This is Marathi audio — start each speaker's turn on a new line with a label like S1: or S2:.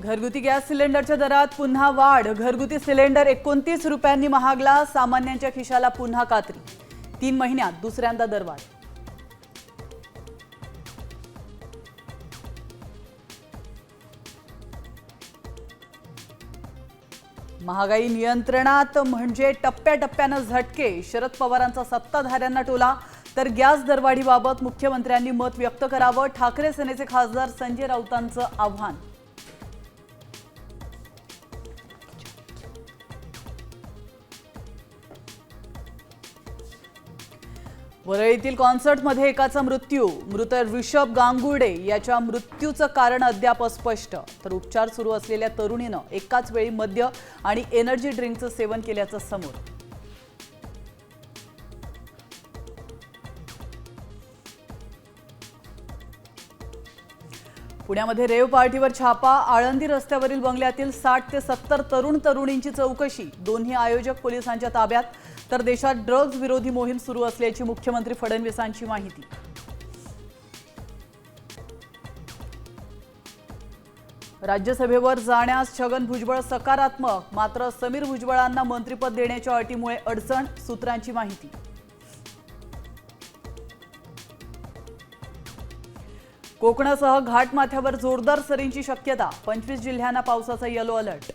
S1: घरगुती गॅस सिलेंडरच्या दरात पुन्हा वाढ। घरगुती सिलेंडर 29 रुपयांनी महागला। सामान्यांच्या खिशाला पुन्हा कात्री। 3 महिन्यात दुसऱ्यांदा दरवाढ। महागाई नियंत्रणात म्हणजे टप्प्याटप्प्याने झटके। शरद पवारांचा सत्ताधाऱ्यांना टोला। तर गॅस दरवाढीबाबत मुख्यमंत्र्यांनी मत व्यक्त करावं। ठाकरे सेनेचे खासदार संजय राऊतांचं आव्हान। वरळीतील कॉन्सर्टमध्ये एकाचा मृत्यू। मृत ऋषभ गांगुर्डे याच्या मृत्यूचं कारण अद्याप अस्पष्ट। तर उपचार सुरू असलेल्या तरुणीनं एकाच वेळी मद्य आणि एनर्जी ड्रिंकचं सेवन केल्याचं समोर। पुण्यामध्ये रेव पार्टीवर छापा। आळंदी रस्त्यावरील बंगल्यातील 60 ते 70 तरुण तरुणींची चौकशी। दोन्ही आयोजक पोलिसांच्या ताब्यात। तर देशात ड्रग्ज विरोधी मोहीम सुरू असल्याची मुख्यमंत्री फडणवीसांची माहिती। राज्यसभेवर जाण्यास छगन भुजबळ सकारात्मक। मात्र समीर भुजबळांना मंत्रिपद देण्याच्या अटीमुळे अडचण। सूत्रांची माहिती। कोकणासह घाटमाथ्यावर जोरदार सरींची शक्यता। 25 जिल्ह्यांना पावसाचा येलो अलर्ट।